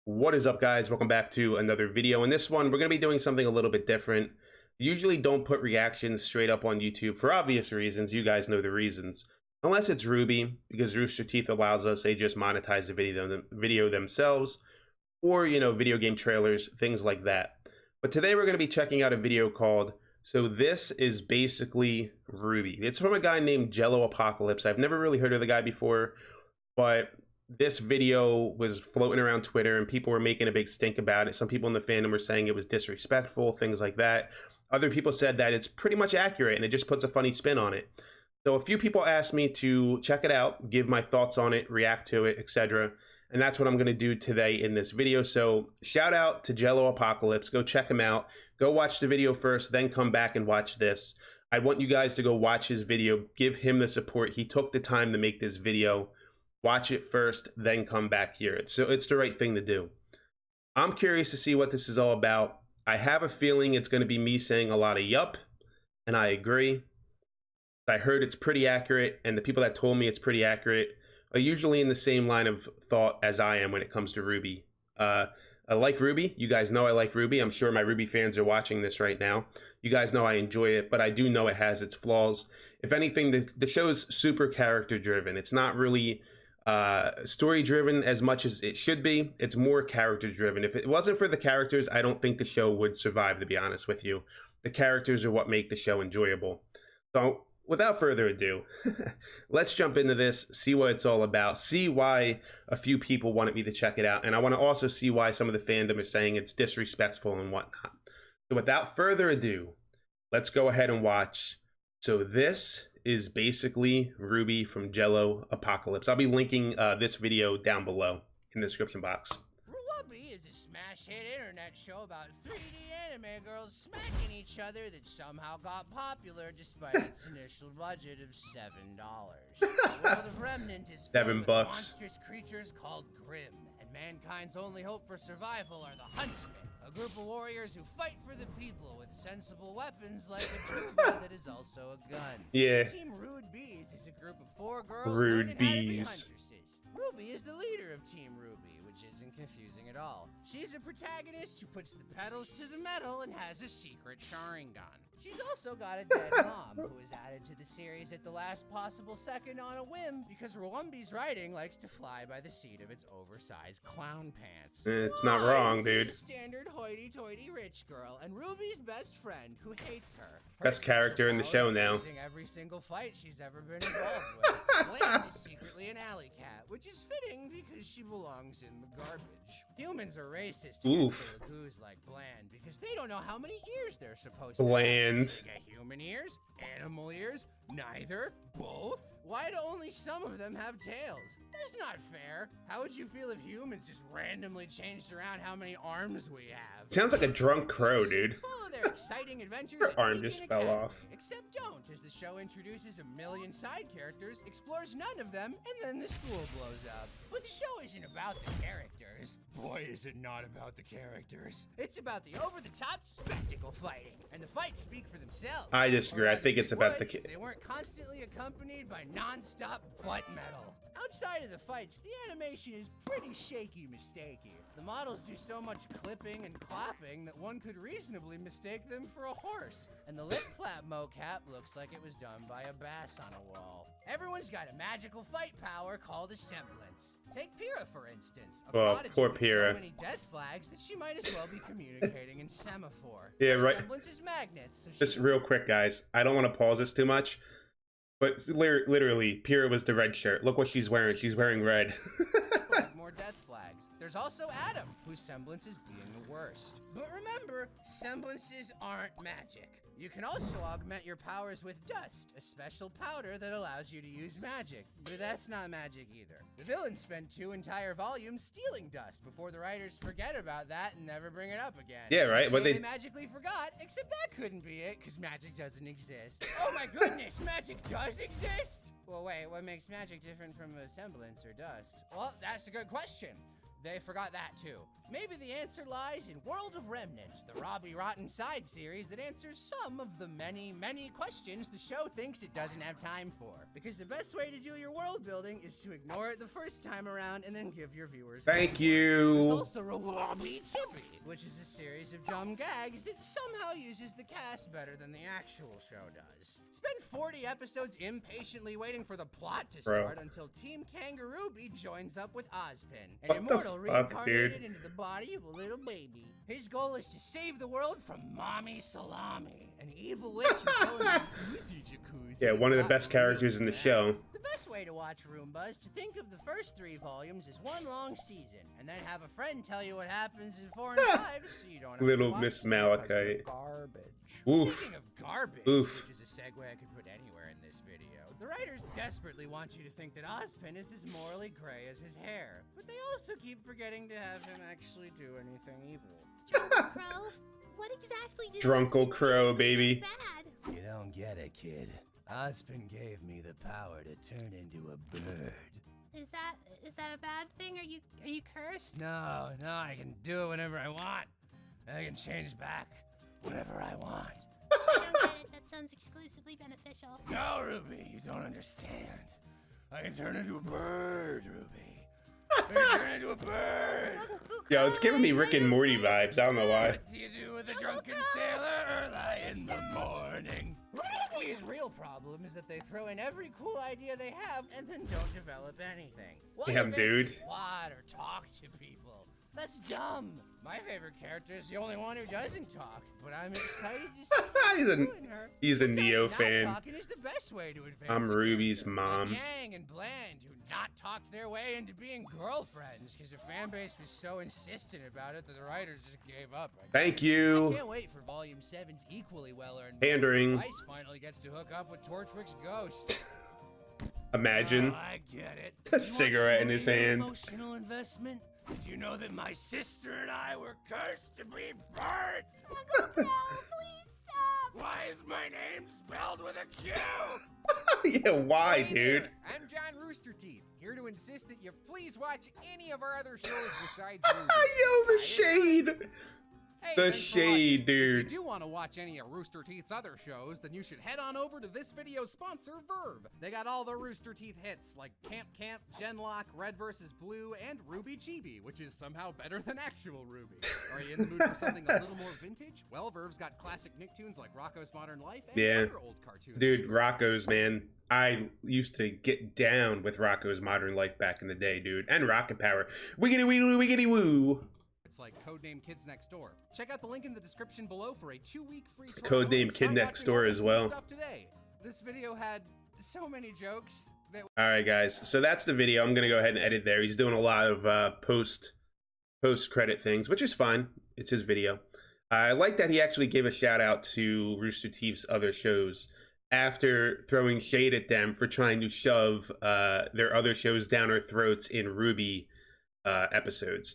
What is up, guys? Welcome back to another video. In this one, we're going to be doing something a little bit different. Usually don't put reactions straight up on YouTube for obvious reasons. You guys know the reasons. Unless it's RWBY, because Rooster Teeth allows us, they just monetize the video themselves. Or, you know, video game trailers, things like that. But today we're going to be checking out a video called So This Is Basically RWBY. It's from a guy named JelloApocalypse. I've never really heard of the guy before, but this video was floating around Twitter and people were making a big stink about it. Some people in the fandom were saying it was disrespectful, things like that. Other people said that it's pretty much accurate and it just puts a funny spin on it. So a few people asked me to check it out, give my thoughts on it, react to it, etc. And that's what I'm going to do today in this video. So shout out to JelloApocalypse. Go check him out. Go watch the video first, then come back and watch this. I want you guys to go watch his video. Give him the support. He took the time to make this video. Watch it first, then come back here. So it's the right thing to do. I'm curious to see what this is all about. I have a feeling it's going to be me saying a lot of yup, and I agree. I heard it's pretty accurate, and the people that told me it's pretty accurate are usually in the same line of thought as I am when it comes to RWBY. I like RWBY. You guys know I like RWBY. I'm sure my RWBY fans are watching this right now. You guys know I enjoy it, but I do know it has its flaws. If anything, the show's super character driven. It's not really story driven as much as it should be. It's more character driven. If it wasn't for the characters, I don't think the show would survive, to be honest with you. The characters are what make the show enjoyable. So without further ado, let's jump into this, see what it's all about, see why a few people wanted me to check it out, and I want to also see why some of the fandom is saying it's disrespectful and whatnot. So without further ado, let's go ahead and watch So This Is Basically RWBY from JelloApocalypse. I'll be linking this video down below in the description box. RWBY is a smash hit internet show about 3D anime girls smacking each other that somehow got popular despite its initial budget of $7. The world of Remnant is filled with monstrous creatures called Grimm, and mankind's only hope for survival are the Huntsmen, a group of warriors who fight for the people with sensible weapons like a tuba that is also a gun. Yeah. Team Rude Bees is a group of 4 girls Rude learning how to be Bees. huntresses. RWBY is the leader of Team RWBY, which isn't confusing at all. She's a protagonist who puts the pedals to the metal and has a secret Sharingan. She's also got a dead mom who was added to the series at the last possible second on a whim because RWBY's writing likes to fly by the seat of its oversized clown pants. It's not wrong, dude. She's a standard hoity-toity rich girl and RWBY's best friend who hates her. Best character in the show now. Losing every single fight she's ever been involved with. Bland is secretly an alley cat, which is fitting because she belongs in the garbage. Humans are racist against goos like Bland because they don't know how many ears they're supposed to have. Bland. They get human ears, animal ears, neither, both? Why do only some of them have tails? That's not fair. How would you feel if humans just randomly changed around how many arms we have? Sounds like a drunk crow, dude. Follow their exciting adventures. Her arm just fell off. Except don't, as the show introduces a million side characters, explores none of them, and then the school blows up. But the show isn't about the characters. Boy, is it not about the characters. It's about the over-the-top spectacle fighting, and the fights speak for themselves. I disagree. I think it's about the They weren't constantly accompanied by non-stop butt metal. Outside of the fights, the animation is pretty shaky mistakey. The models do so much clipping and clapping that one could reasonably mistake them for a horse, and the lip flap mocap looks like it was done by a bass on a wall. Everyone's got a magical fight power called a semblance. Take Pyrrha, for instance. A prodigy poor with Pyrrha. so many death flags that she might as well be communicating in semaphore. Yeah, Her right. semblance is magnets, so Just real quick, guys. I don't want to pause this too much, but literally, Pyrrha was the red shirt. Look what she's wearing. She's wearing red. more death flags. There's also Adam, whose semblance is being the worst. But remember, semblances aren't magic. You can also augment your powers with dust, a special powder that allows you to use magic. But that's not magic either. The villains spend 2 entire volumes stealing dust before the writers forget about that and never bring it up again. Yeah, right. But they magically forgot, except that couldn't be it, because magic doesn't exist. Oh my goodness, magic does exist? Well, wait, what makes magic different from a semblance or dust? Well, that's a good question. they forgot that too. Maybe the answer lies in World of Remnant, the Robbie Rotten side series that answers some of the many, many questions the show thinks it doesn't have time for. Because the best way to do your world building is to ignore it the first time around and then give your viewers Thank There's you. also Robbie Chippy, which is a series of dumb gags that somehow uses the cast better than the actual show does. Spend 40 episodes impatiently waiting for the plot to start until Team Kangaroo joins up with Ozpin, an immortal reincarnated into the body of a little baby. His goal is to save the world from Mommy Salami, an evil witch who's going jacuzzi. Yeah, one of the best characters in the show. The best way to watch Roomba is to think of the first 3 volumes as one long season, and then have a friend tell you what happens in 4 and 5, so you don't have Little to watch Miss them Malachite. Garbage. Oof. Speaking of garbage, Oof. which is a segue I could put anywhere in this video, the writers desperately want you to think that Ozpin is as morally gray as his hair, but they also keep forgetting to have him actually do anything evil. Drunkle Crow, what exactly did Drunkle Ozpin Crow, do baby. so bad? You don't get it, kid. Ozpin gave me the power to turn into a bird. Is that a bad thing? Are you cursed? No, I can do it whenever I want. I can change back whenever I want. I don't get it. That sounds exclusively beneficial. No, Ruby, you don't understand. I can turn into a bird, Ruby. I can turn into a bird. Yo, it's giving me Rick and Morty vibes. I don't know why. What do you do with a drunken sailor early in the morning? Ruby's real problem is that they throw in every cool idea they have and then don't develop anything. Why Damn, eventually dude. plot or talk to people? That's dumb. My favorite character is the only one who doesn't talk, but I'm excited to see He's a Sometimes Neo not fan. talking is the best way to advance I'm a Ruby's character. mom. Like Yang and Bland, who not talked their way into being girlfriends because the fan base was so insistent about it that the writers just gave up. Thank I you. can't wait for Volume 7's equally well-earned. Pandering. Ice finally gets to hook up with Torchwick's ghost. Imagine. Oh, I get it. A cigarette in his hand. Emotional investment? Did you know that my sister and I were cursed to be birds? Drunkle Crow, please stop! Why is my name spelled with a Q? Yeah, why, Hey dude? there, I'm John Rooster Teeth, here to insist that you please watch any of our other shows besides RWBY. Yo, the shade. Hey, The thanks for shade, watching. dude. If you do want to watch any of Rooster Teeth's other shows, then you should head on over to this video's sponsor, Verve. They got all the Rooster Teeth hits, like Camp Camp, Genlock, Red vs. Blue, and Ruby Chibi, which is somehow better than actual Ruby. Are you in the mood for something a little more vintage? Well, Verve's got classic Nicktoons like Rocko's Modern Life and Yeah. other old cartoons. Dude, Rocco's, man. I used to get down with Rocco's Modern Life back in the day, dude. And Rocket Power. Wiggity woo, wiggity woo. It's like Codename Kids Next Door. Check out the link in the description below for a 2-week free trial. Codename and Kid start Next watching Door all the as cool well. Stuff today. This video had so many jokes that All right, guys. So that's the video. I'm gonna go ahead and edit there. He's doing a lot of post credit things, which is fine. It's his video. I like that he actually gave a shout out to Rooster Teeth's other shows after throwing shade at them for trying to shove their other shows down our throats in RWBY episodes.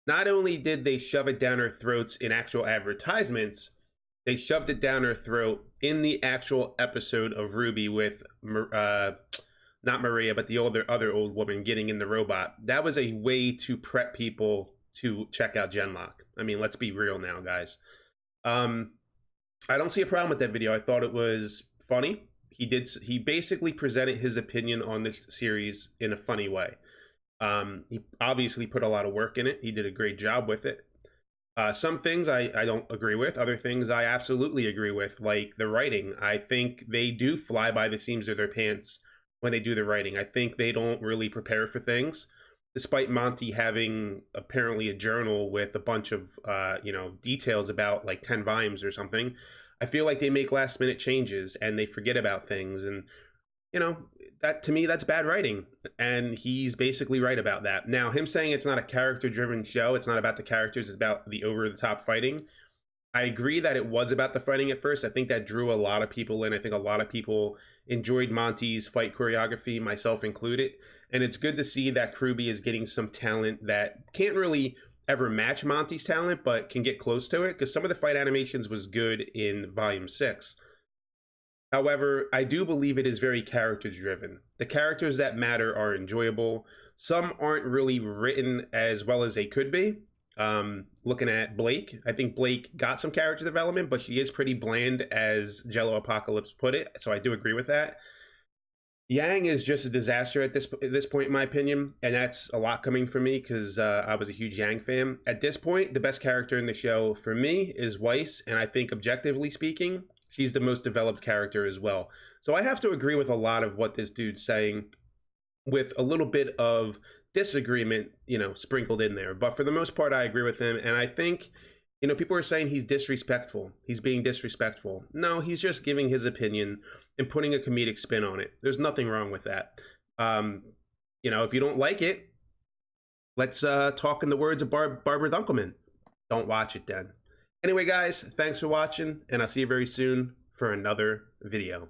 Not only did they shove it down our throats in actual advertisements, they shoved it down our throat in the actual episode of RWBY with not Maria, but the other old woman getting in the robot. That was a way to prep people to check out Genlock. I mean, let's be real now, guys. I don't see a problem with that video. I thought it was funny. He basically presented his opinion on this series in a funny way. He obviously put a lot of work in it. He did a great job with it. Some things I don't agree with. Other things I absolutely agree with, like the writing. I think they do fly by the seams of their pants when they do the writing. I think they don't really prepare for things. Despite Monty having apparently a journal with a bunch of details about like 10 volumes or something, I feel like they make last minute changes and they forget about things, and that to me, that's bad writing, and he's basically right about that. Now, him saying it's not a character-driven show, it's not about the characters, it's about the over-the-top fighting. I agree that it was about the fighting at first. I think that drew a lot of people in. I think a lot of people enjoyed Monty's fight choreography, myself included, and it's good to see that RWBY is getting some talent that can't really ever match Monty's talent, but can get close to it, because some of the fight animations was good in Volume 6. However, I do believe it is very character driven. The characters that matter are enjoyable. some aren't really written as well as they could be. Looking at Blake, I think Blake got some character development, but she is pretty bland, as JelloApocalypse put it. So I do agree with that. Yang is just a disaster at this point, in my opinion, and that's a lot coming from me because I was a huge Yang fan. At this point, the best character in the show for me is Weiss, and I think objectively speaking, she's the most developed character as well. So I have to agree with a lot of what this dude's saying, with a little bit of disagreement, you know, sprinkled in there. But for the most part, I agree with him. And I think, you know, people are saying he's disrespectful. He's being disrespectful. No, he's just giving his opinion and putting a comedic spin on it. There's nothing wrong with that. You know, if you don't like it, let's talk in the words of Barbara Dunkelman. Don't watch it then. Anyway, guys, thanks for watching, and I'll see you very soon for another video.